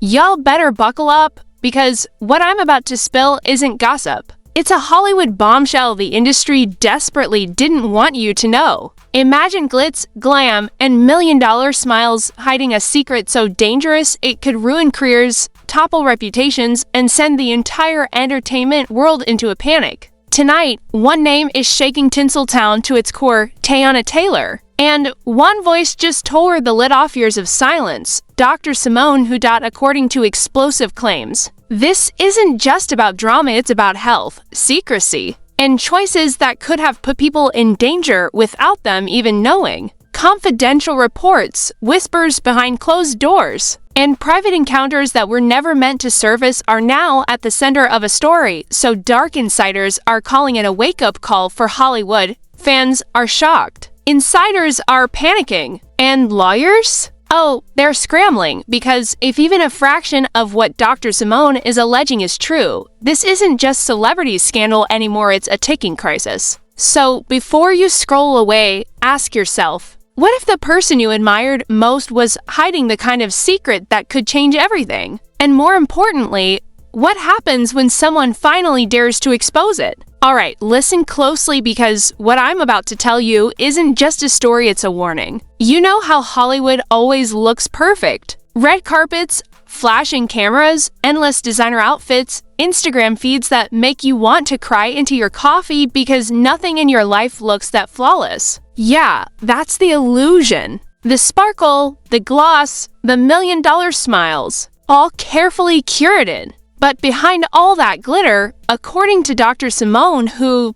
Y'all better buckle up, because what I'm about to spill isn't gossip. It's a Hollywood bombshell the industry desperately didn't want you to know. Imagine glitz, glam, and million-dollar smiles hiding a secret so dangerous it could ruin careers, topple reputations, and send the entire entertainment world into a panic. Tonight, one name is shaking Tinseltown to its core, Teyana Taylor. And one voice just tore the lid off years of silence, Dr. Simone, who according to explosive claims. This isn't just about drama, it's about health, secrecy, and choices that could have put people in danger without them even knowing. Confidential reports, whispers behind closed doors, and private encounters that were never meant to surface are now at the center of a story, so dark insiders are calling it a wake-up call for Hollywood. Fans are shocked. Insiders are panicking. And lawyers? Oh, they're scrambling, because if even a fraction of what Dr. Simone is alleging is true, this isn't just celebrity scandal anymore, it's a ticking crisis. So before you scroll away, ask yourself, what if the person you admired most was hiding the kind of secret that could change everything? And more importantly, what happens when someone finally dares to expose it? Alright, listen closely, because what I'm about to tell you isn't just a story, it's a warning. You know how Hollywood always looks perfect? Red carpets, flashing cameras, endless designer outfits, Instagram feeds that make you want to cry into your coffee because nothing in your life looks that flawless. Yeah, that's the illusion. The sparkle, the gloss, the million-dollar smiles, all carefully curated. But behind all that glitter, according to Dr. Simone,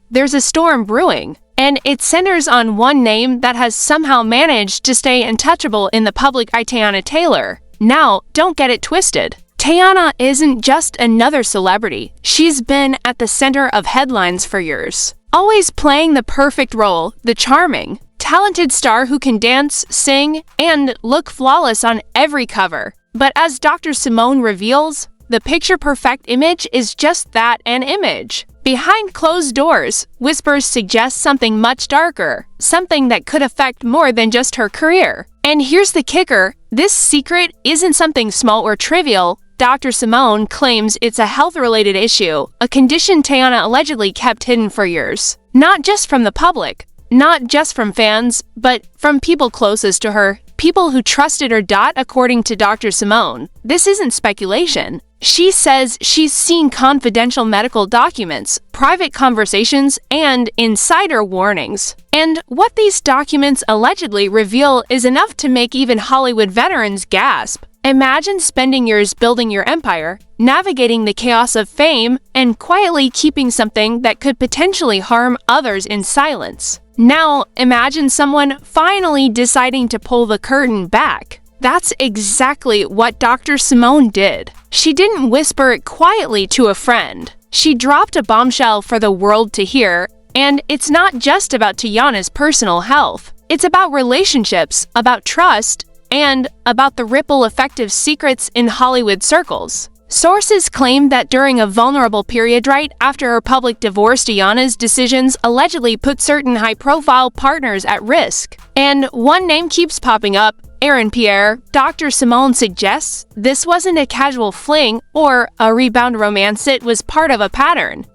there's a storm brewing. And it centers on one name that has somehow managed to stay untouchable in the public eye, Teyana Taylor. Now, don't get it twisted. Teyana isn't just another celebrity. She's been at the center of headlines for years. Always playing the perfect role, the charming, talented star who can dance, sing, and look flawless on every cover. But as Dr. Simone reveals, the picture-perfect image is just that, an image. Behind closed doors, whispers suggest something much darker, something that could affect more than just her career. And here's the kicker, this secret isn't something small or trivial. Dr. Simone claims it's a health-related issue, a condition Teyana allegedly kept hidden for years. Not just from the public, not just from fans, but from people closest to her, people who trusted her. According to Dr. Simone, this isn't speculation. She says she's seen confidential medical documents, private conversations, and insider warnings. And what these documents allegedly reveal is enough to make even Hollywood veterans gasp. Imagine spending years building your empire, navigating the chaos of fame, and quietly keeping something that could potentially harm others in silence. Now, imagine someone finally deciding to pull the curtain back. That's exactly what Dr. Simone did. She didn't whisper it quietly to a friend. She dropped a bombshell for the world to hear, and it's not just about Teyana's personal health. It's about relationships, about trust, and about the ripple effect of secrets in Hollywood circles. Sources claim that during a vulnerable period right after her public divorce, Teyana's decisions allegedly put certain high-profile partners at risk. And one name keeps popping up, Aaron Pierre. Dr. Simone suggests this wasn't a casual fling or a rebound romance, it was part of a pattern.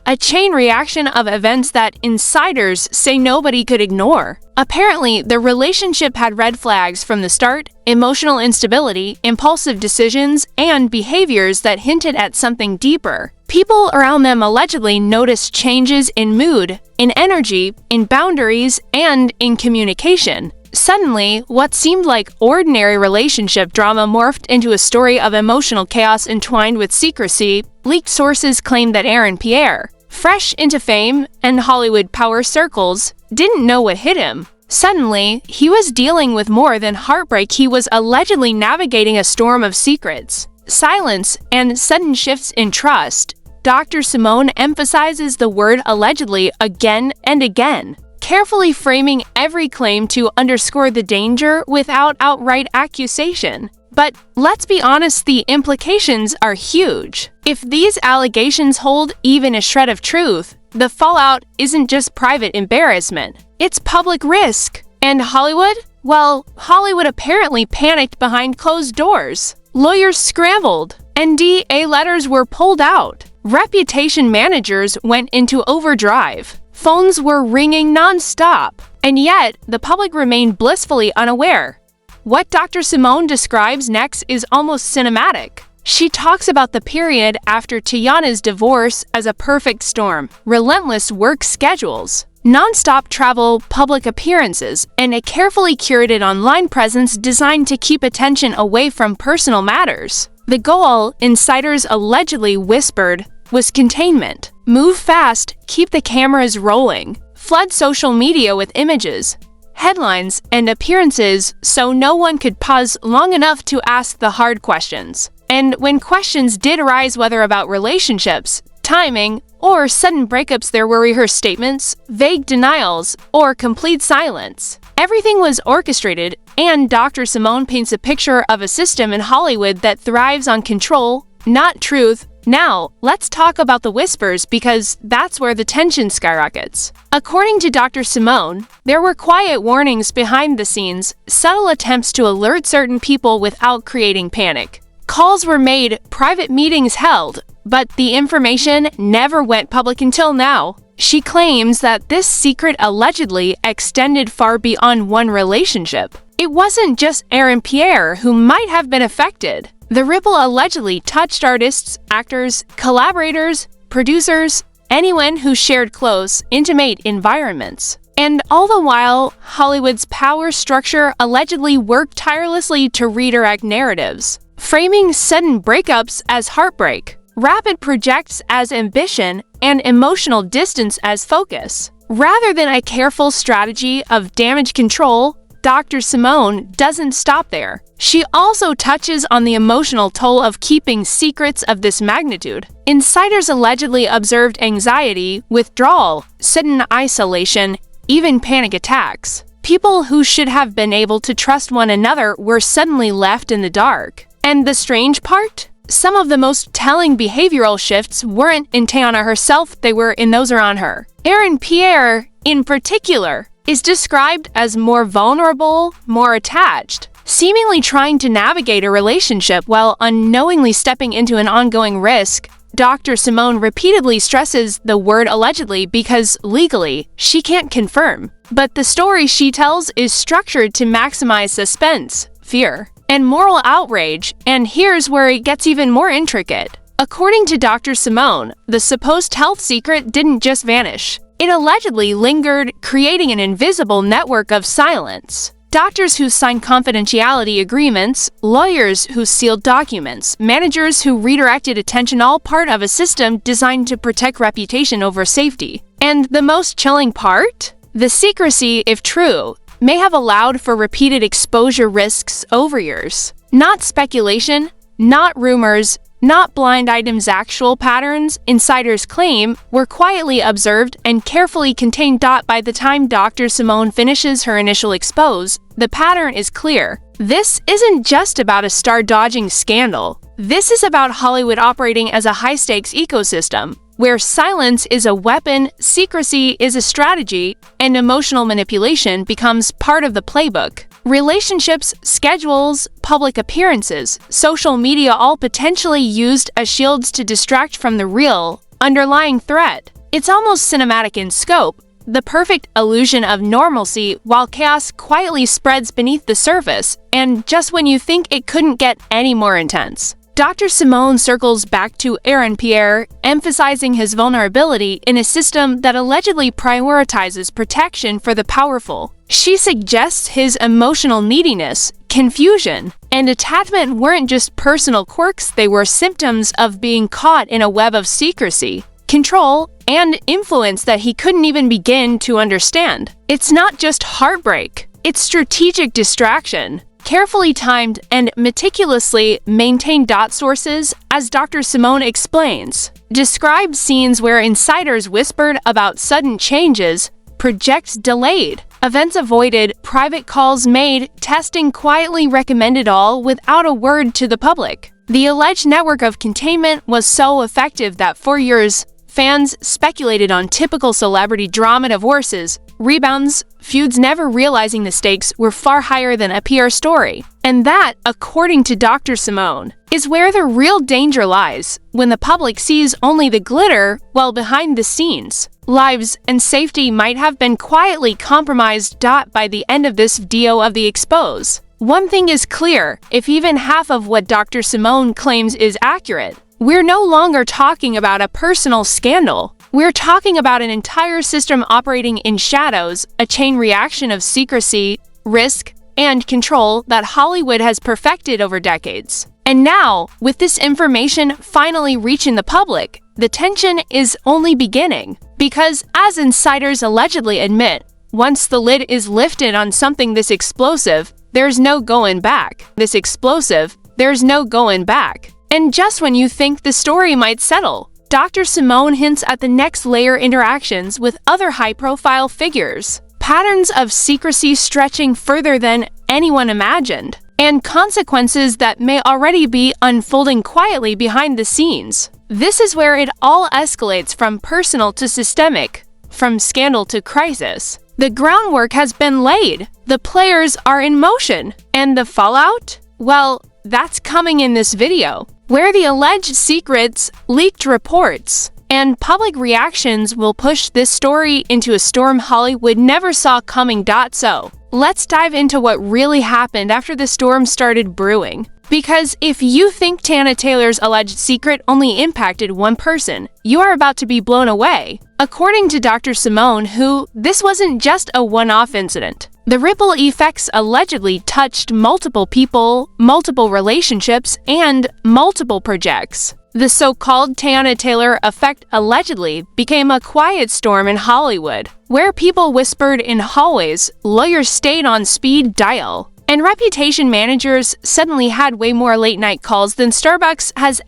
A chain reaction of events that insiders say nobody could ignore. Apparently, the relationship had red flags from the start, emotional instability, impulsive decisions, and behaviors that hinted at something deeper. People around them allegedly noticed changes in mood, in energy, in boundaries, and in communication. Suddenly, what seemed like ordinary relationship drama morphed into a story of emotional chaos entwined with secrecy. Leaked sources claim that Aaron Pierre, fresh into fame and Hollywood power circles, didn't know what hit him. Suddenly, he was dealing with more than heartbreak. He was allegedly navigating a storm of secrets, silence, and sudden shifts in trust. Dr. Simone emphasizes the word allegedly again and again, carefully framing every claim to underscore the danger without outright accusation. But let's be honest, the implications are huge. If these allegations hold even a shred of truth, the fallout isn't just private embarrassment, it's public risk. And Hollywood? Well, Hollywood apparently panicked behind closed doors. Lawyers scrambled. NDA letters were pulled out. Reputation managers went into overdrive. Phones were ringing non-stop. And yet, the public remained blissfully unaware. What Dr. Simone describes next is almost cinematic. She talks about the period after Teyana's divorce as a perfect storm, relentless work schedules, non-stop travel, public appearances, and a carefully curated online presence designed to keep attention away from personal matters. The goal, insiders allegedly whispered, was containment. Move fast, keep the cameras rolling, flood social media with images, headlines, and appearances so no one could pause long enough to ask the hard questions. And when questions did arise, whether about relationships, timing, or sudden breakups, there were rehearsed statements, vague denials, or complete silence. Everything was orchestrated, and Dr. Simone paints a picture of a system in Hollywood that thrives on control, not truth. Now, let's talk about the whispers because that's where the tension skyrockets. According to Dr. Simone, there were quiet warnings behind the scenes, subtle attempts to alert certain people without creating panic. Calls were made, private meetings held, but the information never went public until now. She claims that this secret allegedly extended far beyond one relationship. It wasn't just Aaron Pierre who might have been affected. The ripple allegedly touched artists, actors, collaborators, producers, anyone who shared close, intimate environments. And all the while, Hollywood's power structure allegedly worked tirelessly to redirect narratives, framing sudden breakups as heartbreak, rapid projects as ambition, and emotional distance as focus. Rather than a careful strategy of damage control, Dr. Simone doesn't stop there. She also touches on the emotional toll of keeping secrets of this magnitude. Insiders allegedly observed anxiety, withdrawal, sudden isolation, even panic attacks. People who should have been able to trust one another were suddenly left in the dark. And the strange part? Some of the most telling behavioral shifts weren't in Teyana herself, they were in those around her. Aaron Pierre, in particular, is described as more vulnerable, more attached, seemingly trying to navigate a relationship while unknowingly stepping into an ongoing risk. Dr. Simone repeatedly stresses the word allegedly because legally, she can't confirm. But the story she tells is structured to maximize suspense, fear, and moral outrage, and here's where it gets even more intricate. According to Dr. Simone, the supposed health secret didn't just vanish. It allegedly lingered, creating an invisible network of silence. Doctors who signed confidentiality agreements, lawyers who sealed documents, managers who redirected attention, all part of a system designed to protect reputation over safety. And the most chilling part? The secrecy, if true, may have allowed for repeated exposure risks over years. Not speculation, not rumors, not blind items, actual patterns, insiders claim, were quietly observed and carefully contained. By the time Dr. Simone finishes her initial expose, the pattern is clear. This isn't just about a star-dodging scandal. This is about Hollywood operating as a high-stakes ecosystem, where silence is a weapon, secrecy is a strategy, and emotional manipulation becomes part of the playbook. Relationships, schedules, public appearances, social media, all potentially used as shields to distract from the real, underlying threat. It's almost cinematic in scope, the perfect illusion of normalcy while chaos quietly spreads beneath the surface, and just when you think it couldn't get any more intense. Dr. Simone circles back to Aaron Pierre, emphasizing his vulnerability in a system that allegedly prioritizes protection for the powerful. She suggests his emotional neediness, confusion, and attachment weren't just personal quirks, they were symptoms of being caught in a web of secrecy, control, and influence that he couldn't even begin to understand. It's not just heartbreak, it's strategic distraction. Carefully timed and meticulously maintained. Sources, as Dr. Simone explains, describe scenes where insiders whispered about sudden changes, projects delayed, events avoided, private calls made, testing quietly recommended, all without a word to the public. The alleged network of containment was so effective that for years, Fans speculated on typical celebrity drama divorces, rebounds, feuds, never realizing the stakes were far higher than a PR story. And that, according to Dr. Simone, is where the real danger lies, when the public sees only the glitter while behind the scenes, lives and safety might have been quietly compromised. By the end of this video of the expose, one thing is clear: if even half of what Dr. Simone claims is accurate, we're no longer talking about a personal scandal. We're talking about an entire system operating in shadows, a chain reaction of secrecy, risk, and control that Hollywood has perfected over decades. And now, with this information finally reaching the public, the tension is only beginning. Because, as insiders allegedly admit, once the lid is lifted on something this explosive, there's no going back. There's no going back. And just when you think the story might settle, Dr. Simone hints at the next layer: interactions with other high-profile figures, patterns of secrecy stretching further than anyone imagined, and consequences that may already be unfolding quietly behind the scenes. This is where it all escalates from personal to systemic, from scandal to crisis. The groundwork has been laid, the players are in motion, and the fallout? Well, that's coming in this video, where the alleged secrets, leaked reports, and public reactions will push this story into a storm Hollywood never saw coming. So, let's dive into what really happened after the storm started brewing. Because if you think Teyana Taylor's alleged secret only impacted one person, you are about to be blown away. According to Dr. Simone, this wasn't just a one-off incident. The ripple effects allegedly touched multiple people, multiple relationships, and multiple projects. The so-called Teyana Taylor effect allegedly became a quiet storm in Hollywood, where people whispered in hallways, lawyers stayed on speed dial, and reputation managers suddenly had way more late-night calls than Starbucks has.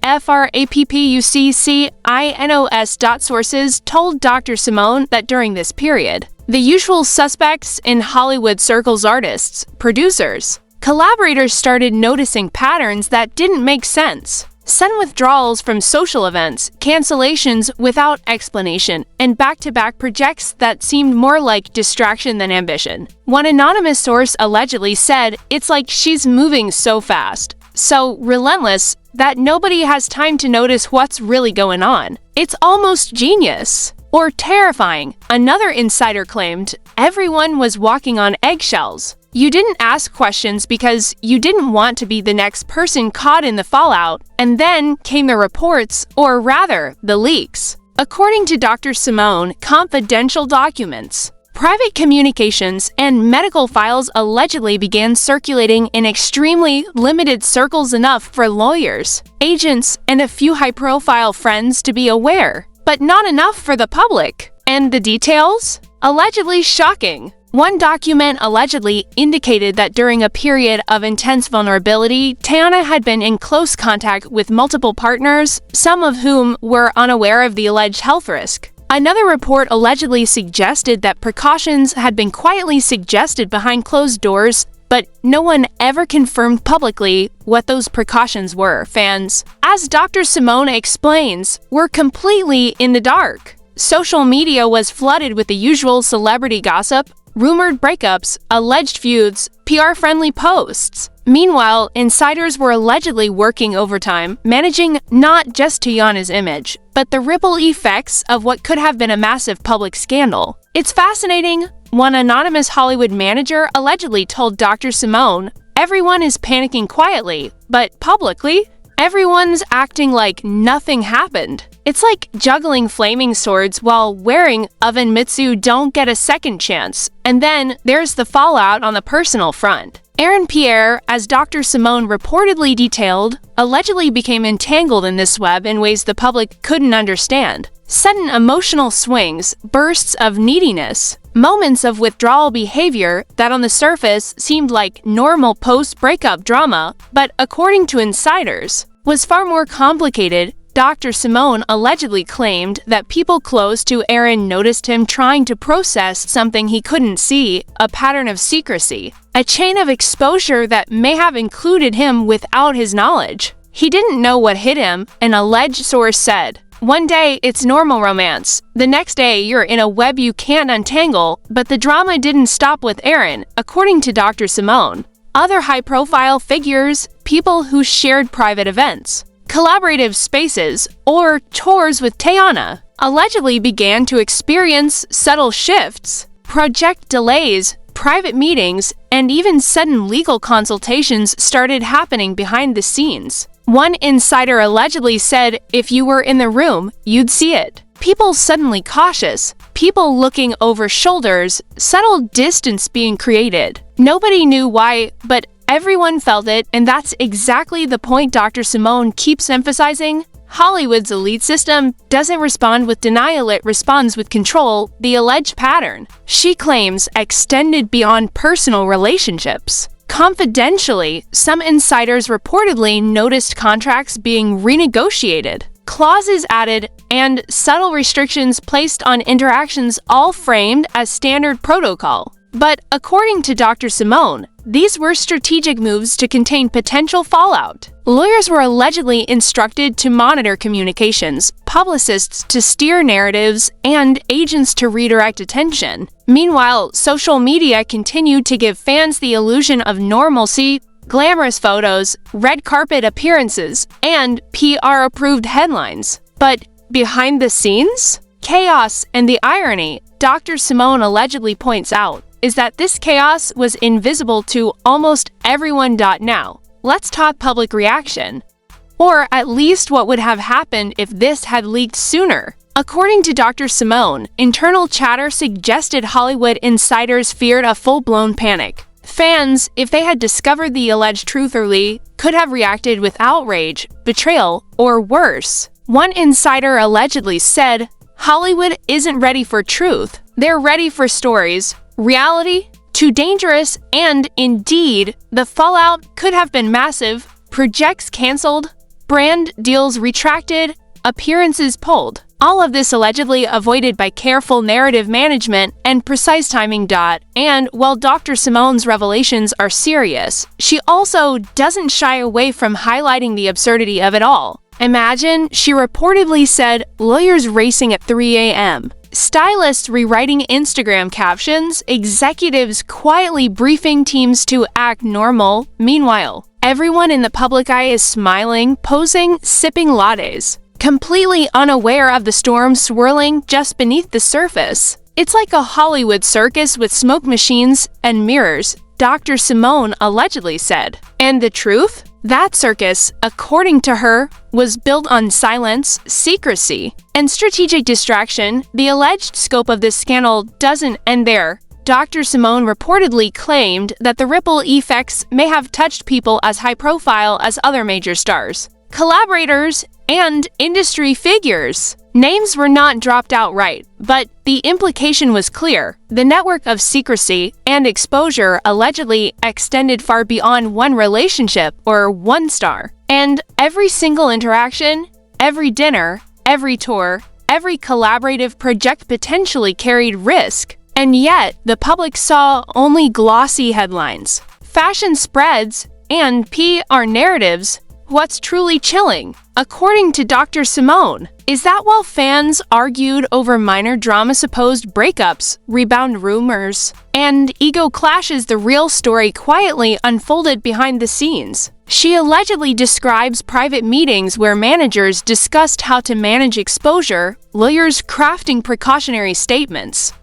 Sources told Dr. Simone that during this period, the usual suspects in Hollywood circles, artists, producers, collaborators, started noticing patterns that didn't make sense. Sudden withdrawals from social events, cancellations without explanation, and back-to-back projects that seemed more like distraction than ambition. One anonymous source allegedly said, "It's like she's moving so fast, so relentless, that nobody has time to notice what's really going on. It's almost genius." Or terrifying. Another insider claimed, "Everyone was walking on eggshells. You didn't ask questions because you didn't want to be the next person caught in the fallout, and then came the reports, or rather, the leaks." According to Dr. Simone, confidential documents, private communications, and medical files allegedly began circulating in extremely limited circles, enough for lawyers, agents, and a few high-profile friends to be aware, but not enough for the public. And the details? Allegedly shocking. One document allegedly indicated that during a period of intense vulnerability, Teyana had been in close contact with multiple partners, some of whom were unaware of the alleged health risk. Another report allegedly suggested that precautions had been quietly suggested behind closed doors, but no one ever confirmed publicly what those precautions were. Fans, as Dr. Simone explains, were completely in the dark. Social media was flooded with the usual celebrity gossip, rumored breakups, alleged feuds, PR-friendly posts. Meanwhile, insiders were allegedly working overtime, managing not just Teyana's image, but the ripple effects of what could have been a massive public scandal. It's fascinating. One anonymous Hollywood manager allegedly told Dr. Simone, "Everyone is panicking quietly, but publicly, everyone's acting like nothing happened. It's like juggling flaming swords while wearing oven mitts. Don't get a second chance." And then there's the fallout on the personal front. Aaron Pierre, as Dr. Simone reportedly detailed, allegedly became entangled in this web in ways the public couldn't understand. Sudden emotional swings, bursts of neediness, moments of withdrawal behavior that on the surface seemed like normal post-breakup drama, but according to insiders, was far more complicated. Dr. Simone allegedly claimed that people close to Aaron noticed him trying to process something he couldn't see, a pattern of secrecy, a chain of exposure that may have included him without his knowledge. He didn't know what hit him, an alleged source said. One day, it's normal romance. The next day, you're in a web you can't untangle, but the drama didn't stop with Aaron, according to Dr. Simone. Other high-profile figures, people who shared private events, collaborative spaces, or tours with Teyana, allegedly began to experience subtle shifts, project delays, private meetings, and even sudden legal consultations started happening behind the scenes. One insider allegedly said, if you were in the room, you'd see it. People suddenly cautious, people looking over shoulders, subtle distance being created. Nobody knew why, but everyone felt it, and that's exactly the point Dr. Simone keeps emphasizing. Hollywood's elite system doesn't respond with denial, it responds with control, the alleged pattern. She claims extended beyond personal relationships. Confidentially, some insiders reportedly noticed contracts being renegotiated, clauses added, and subtle restrictions placed on interactions, all framed as standard protocol. But according to Dr. Simone, these were strategic moves to contain potential fallout. Lawyers were allegedly instructed to monitor communications, publicists to steer narratives, and agents to redirect attention. Meanwhile, social media continued to give fans the illusion of normalcy, glamorous photos, red carpet appearances, and PR-approved headlines. But behind the scenes? Chaos, and the irony, Dr. Simone allegedly points out, is that this chaos was invisible to almost everyone. Now, let's talk public reaction. Or at least what would have happened if this had leaked sooner. According to Dr. Simone, internal chatter suggested Hollywood insiders feared a full-blown panic. Fans, if they had discovered the alleged truth early, could have reacted with outrage, betrayal, or worse. One insider allegedly said, Hollywood isn't ready for truth. They're ready for stories. Reality? Too dangerous, and indeed, the fallout could have been massive. Projects canceled, brand deals retracted, appearances pulled. All of this allegedly avoided by careful narrative management and precise timing. And while Dr. Simone's revelations are serious, she also doesn't shy away from highlighting the absurdity of it all. Imagine, she reportedly said, lawyers racing at 3 a.m., stylists rewriting Instagram captions, executives quietly briefing teams to act normal. Meanwhile, everyone in the public eye is smiling, posing, sipping lattes, completely unaware of the storm swirling just beneath the surface. It's like a Hollywood circus with smoke machines and mirrors, Dr. Simone allegedly said. And the truth? That circus, according to her, was built on silence, secrecy, and strategic distraction. The alleged scope of this scandal doesn't end there. Dr. Simone reportedly claimed that the ripple effects may have touched people as high-profile as other major stars, collaborators, and industry figures. Names were not dropped outright, but the implication was clear. The network of secrecy and exposure allegedly extended far beyond one relationship or one star. And every single interaction, every dinner, every tour, every collaborative project potentially carried risk. And yet, the public saw only glossy headlines, fashion spreads, and PR narratives. What's truly chilling, according to Dr. Simone, is that while fans argued over minor drama, supposed breakups, rebound rumors, and ego clashes, the real story quietly unfolded behind the scenes. She allegedly describes private meetings where managers discussed how to manage exposure, lawyers crafting precautionary statements,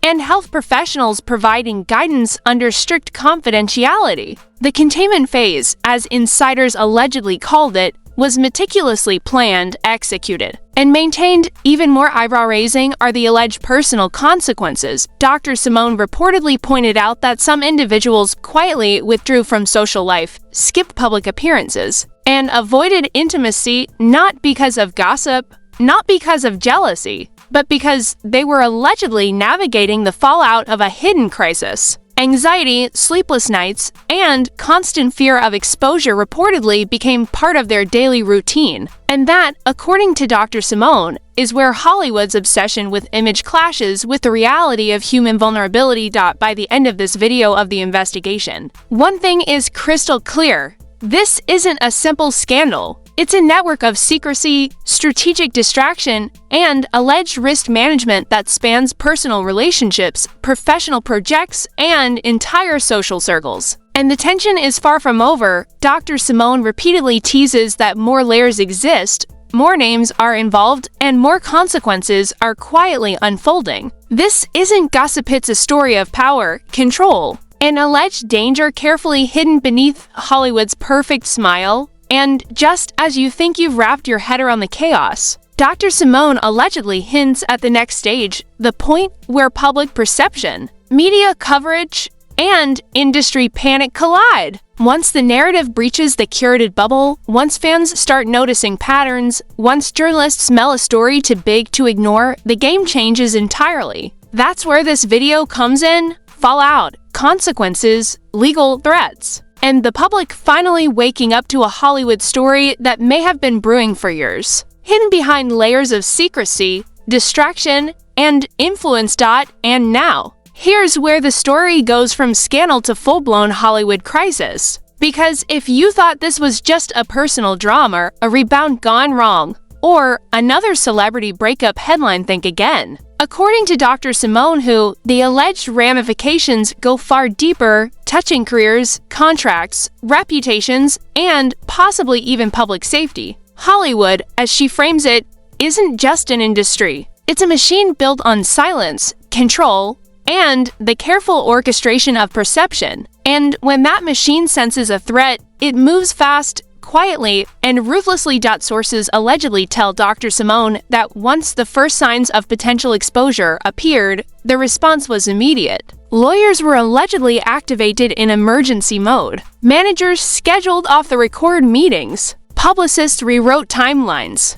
and health professionals providing guidance under strict confidentiality. The containment phase, as insiders allegedly called it, was meticulously planned, executed, and maintained. Even more eyebrow-raising are the alleged personal consequences. Dr. Simone reportedly pointed out that some individuals quietly withdrew from social life, skipped public appearances, and avoided intimacy not because of gossip, not because of jealousy, but because they were allegedly navigating the fallout of a hidden crisis. Anxiety, sleepless nights, and constant fear of exposure reportedly became part of their daily routine. And that, according to Dr. Simone, is where Hollywood's obsession with image clashes with the reality of human vulnerability. By the end of this video of the investigation, one thing is crystal clear. This isn't a simple scandal. It's a network of secrecy, strategic distraction, and alleged risk management that spans personal relationships, professional projects, and entire social circles. And the tension is far from over. Dr. Simone repeatedly teases that more layers exist, more names are involved, and more consequences are quietly unfolding. This isn't gossip, it's a story of power, control, and alleged danger carefully hidden beneath Hollywood's perfect smile. And just as you think you've wrapped your head around the chaos, Dr. Simone allegedly hints at the next stage, the point where public perception, media coverage, and industry panic collide. Once the narrative breaches the curated bubble, once fans start noticing patterns, once journalists smell a story too big to ignore, the game changes entirely. That's where this video comes in: fallout, consequences, legal threats, and the public finally waking up to a Hollywood story that may have been brewing for years, hidden behind layers of secrecy, distraction, and influence. And now, here's where the story goes from scandal to full-blown Hollywood crisis. Because if you thought this was just a personal drama, a rebound gone wrong, or another celebrity breakup headline, think again. According to Dr. Simone, the alleged ramifications go far deeper, touching careers, contracts, reputations, and possibly even public safety. Hollywood, as she frames it, isn't just an industry. It's a machine built on silence, control, and the careful orchestration of perception. And when that machine senses a threat, it moves fast, quietly, and ruthlessly. Sources allegedly tell Dr. Simone that once the first signs of potential exposure appeared, the response was immediate. Lawyers were allegedly activated in emergency mode. Managers scheduled off-the-record meetings. Publicists rewrote timelines.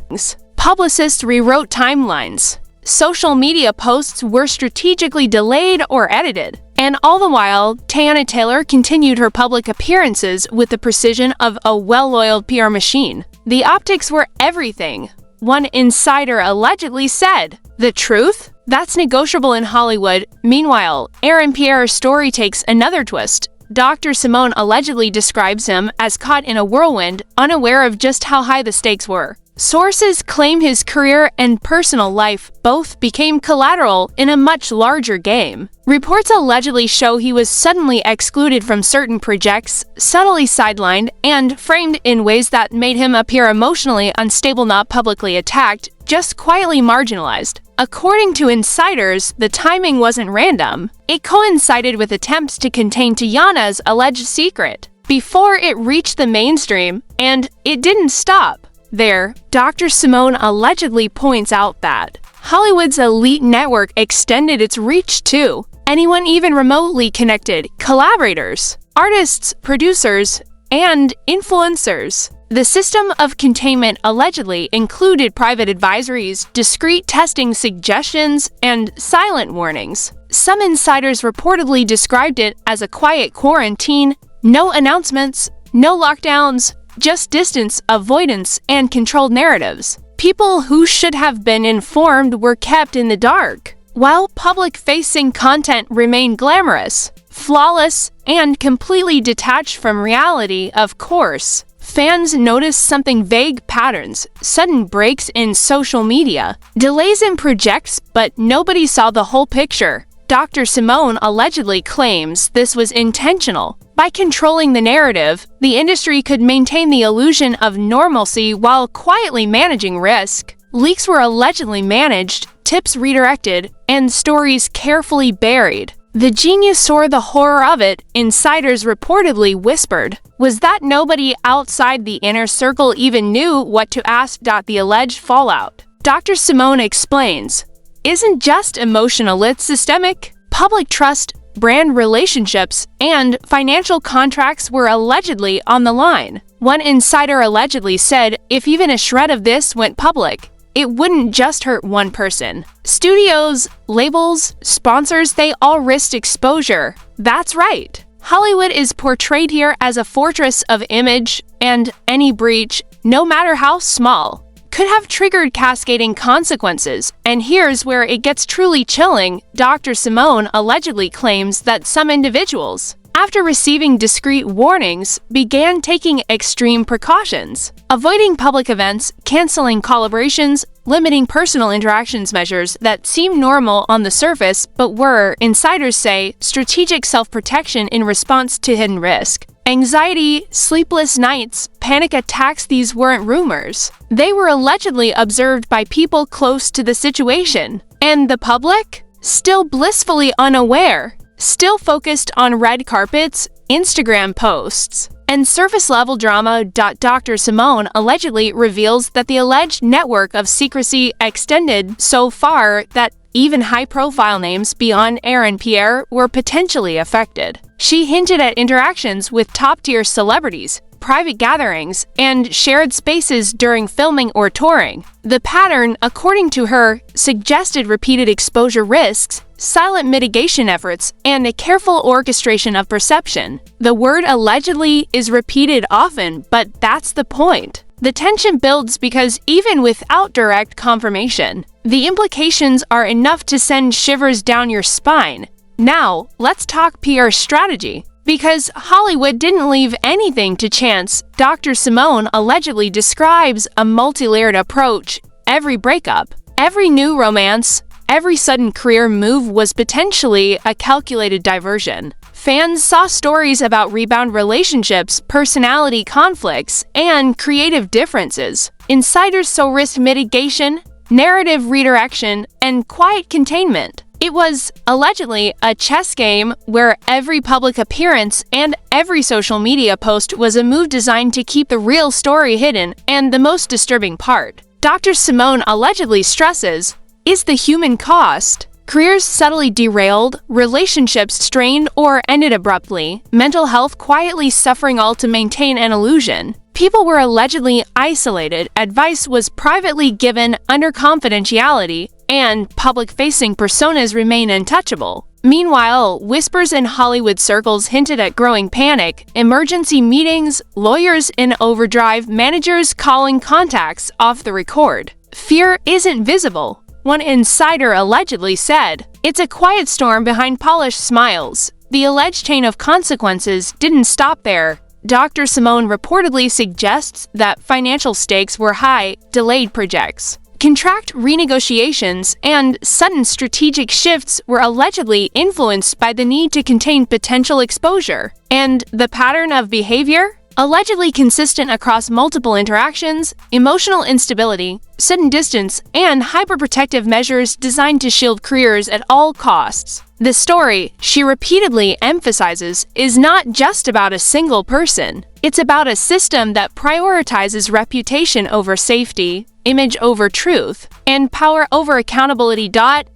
Social media posts were strategically delayed or edited. And all the while, Teyana Taylor continued her public appearances with the precision of a well-oiled PR machine. The optics were everything. One insider allegedly said, "The truth? That's negotiable in Hollywood." Meanwhile, Aaron Pierre's story takes another twist. Dr. Simone allegedly describes him as caught in a whirlwind, unaware of just how high the stakes were. Sources claim his career and personal life both became collateral in a much larger game. Reports allegedly show he was suddenly excluded from certain projects, subtly sidelined, and framed in ways that made him appear emotionally unstable, not publicly attacked, just quietly marginalized. According to insiders, the timing wasn't random. It coincided with attempts to contain Teyana's alleged secret before it reached the mainstream, and it didn't stop there. Dr. Simone allegedly points out that Hollywood's elite network extended its reach to anyone even remotely connected: collaborators, artists, producers, and influencers. The system of containment allegedly included private advisories, discreet testing suggestions, and silent warnings. Some insiders reportedly described it as a quiet quarantine: no announcements, no lockdowns, just distance, avoidance, and controlled narratives. People who should have been informed were kept in the dark, while public-facing content remained glamorous, flawless, and completely detached from reality. Of course, fans noticed something: vague patterns, sudden breaks in social media, delays in projects, but nobody saw the whole picture. Dr. Simone allegedly claims this was intentional. By controlling the narrative, the industry could maintain the illusion of normalcy while quietly managing risk. Leaks were allegedly managed, tips redirected, and stories carefully buried. The genius, or the horror of it, insiders reportedly whispered, was that nobody outside the inner circle even knew what to ask. The alleged fallout, Dr. Simone explains, isn't just emotional, it's systemic. Public trust, brand relationships, and financial contracts were allegedly on the line. One insider allegedly said, if even a shred of this went public, it wouldn't just hurt one person. Studios, labels, sponsors, they all risked exposure. That's right. Hollywood is portrayed here as a fortress of image, and any breach, no matter how small, could have triggered cascading consequences. And here's where it gets truly chilling. Dr. Simone allegedly claims that some individuals after receiving discreet warnings, began taking extreme precautions, avoiding public events, canceling collaborations, limiting personal interactions measures that seem normal on the surface but were, insiders say, strategic self-protection in response to hidden risk. Anxiety, sleepless nights, panic attacks, these weren't rumors. They were allegedly observed by people close to the situation. And the public? Still blissfully unaware. Still focused on red carpets, Instagram posts, and surface-level drama. Dr. Simone allegedly reveals that the alleged network of secrecy extended so far that even high-profile names beyond Aaron Pierre were potentially affected. She hinted at interactions with top-tier celebrities, private gatherings, and shared spaces during filming or touring. The pattern, according to her, suggested repeated exposure risks, silent mitigation efforts, and a careful orchestration of perception. The word allegedly is repeated often, but that's the point. The tension builds because even without direct confirmation, the implications are enough to send shivers down your spine. Now, let's talk PR strategy. Because Hollywood didn't leave anything to chance, Dr. Simone allegedly describes a multi-layered approach. Every breakup, every new romance, every sudden career move was potentially a calculated diversion. Fans saw stories about rebound relationships, personality conflicts, and creative differences. Insiders saw risk mitigation, narrative redirection, and quiet containment. It was, allegedly, a chess game where every public appearance and every social media post was a move designed to keep the real story hidden. And the most disturbing part, Dr. Simone allegedly stresses, is the human cost. Careers subtly derailed, relationships strained or ended abruptly, mental health quietly suffering, all to maintain an illusion. People were allegedly isolated, advice was privately given under confidentiality, and public-facing personas remain untouchable. Meanwhile, whispers in Hollywood circles hinted at growing panic, emergency meetings, lawyers in overdrive, managers calling contacts off the record. Fear isn't visible. One insider allegedly said, "It's a quiet storm behind polished smiles." The alleged chain of consequences didn't stop there. Dr. Simone reportedly suggests that financial stakes were high, delayed projects, contract renegotiations, and sudden strategic shifts were allegedly influenced by the need to contain potential exposure. And the pattern of behavior? Allegedly consistent across multiple interactions, emotional instability, sudden distance, and hyperprotective measures designed to shield careers at all costs. The story, she repeatedly emphasizes, is not just about a single person. It's about a system that prioritizes reputation over safety, image over truth, and power over accountability.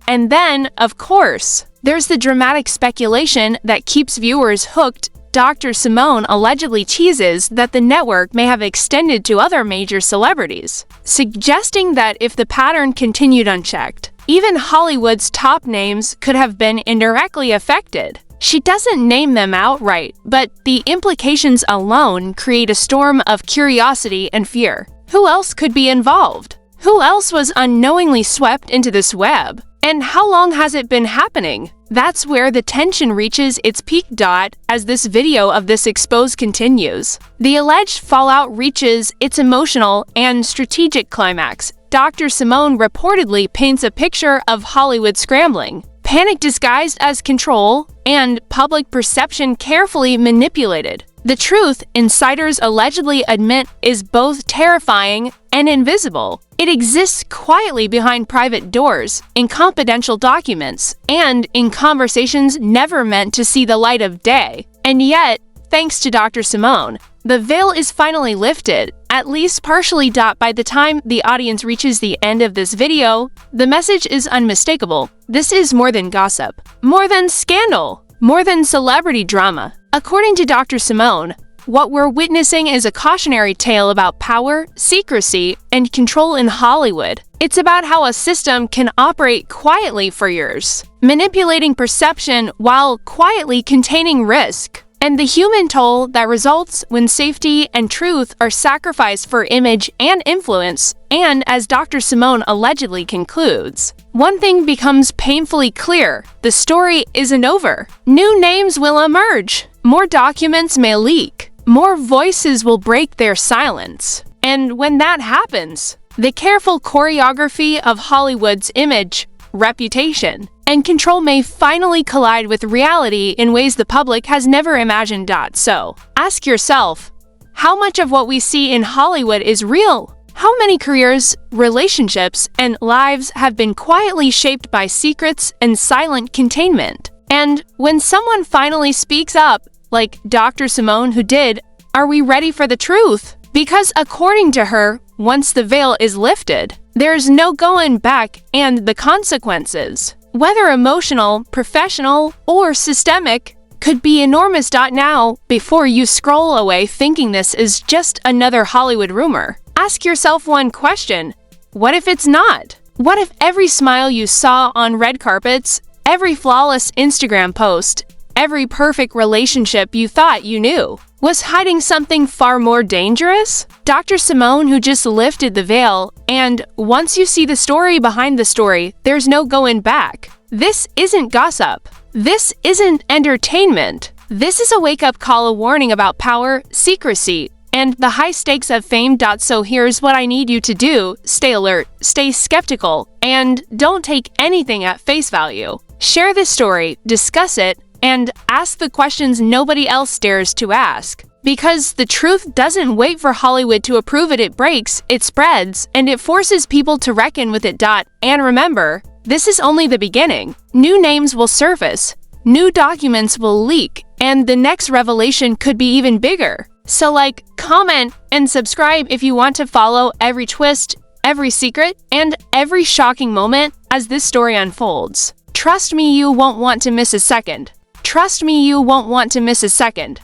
And then, of course, there's the dramatic speculation that keeps viewers hooked. Dr. Simone allegedly teases that the network may have extended to other major celebrities, suggesting that if the pattern continued unchecked, even Hollywood's top names could have been indirectly affected. She doesn't name them outright, but the implications alone create a storm of curiosity and fear. Who else could be involved? Who else was unknowingly swept into this web? And how long has it been happening? That's where the tension reaches its peak. As this video of this expose continues, the alleged fallout reaches its emotional and strategic climax. Dr. Simone reportedly paints a picture of Hollywood scrambling, panic disguised as control, and public perception carefully manipulated. The truth, insiders allegedly admit, is both terrifying and invisible. It exists quietly behind private doors, in confidential documents, and in conversations never meant to see the light of day. And yet, thanks to Dr. Simone, the veil is finally lifted, at least partially. By the time the audience reaches the end of this video, the message is unmistakable. This is more than gossip, more than scandal, more than celebrity drama. According to Dr. Simone, what we're witnessing is a cautionary tale about power, secrecy, and control in Hollywood. It's about how a system can operate quietly for years, manipulating perception while quietly containing risk. and the human toll that results when safety and truth are sacrificed for image and influence. And as Dr. Simone allegedly concludes, one thing becomes painfully clear: the story isn't over. New names will emerge, more documents may leak, more voices will break their silence. And when that happens, the careful choreography of Hollywood's image, reputation, and control may finally collide with reality in ways the public has never imagined. So, ask yourself, how much of what we see in Hollywood is real? How many careers, relationships, and lives have been quietly shaped by secrets and silent containment? And when someone finally speaks up, like Dr. Simone who did, are we ready for the truth? Because according to her, once the veil is lifted, there's no going back, and the consequences, whether emotional, professional, or systemic, could be enormous. Now, before you scroll away thinking this is just another Hollywood rumor, ask yourself one question: what if it's not? What if every smile you saw on red carpets, every flawless Instagram post, every perfect relationship you thought you knew, was hiding something far more dangerous? Dr. Simone who just lifted the veil, and once you see the story behind the story, there's no going back. This isn't gossip. This isn't entertainment. This is a wake-up call, a warning about power, secrecy, and the high stakes of fame. So here's what I need you to do: stay alert, stay skeptical, and don't take anything at face value. Share this story, discuss it, and ask the questions nobody else dares to ask. Because the truth doesn't wait for Hollywood to approve it, it breaks, it spreads, and it forces people to reckon with it. And remember, this is only the beginning. New names will surface, new documents will leak, and the next revelation could be even bigger. So like, comment, and subscribe if you want to follow every twist, every secret, and every shocking moment as this story unfolds. Trust me, you won't want to miss a second. Trust me, you won't want to miss a second.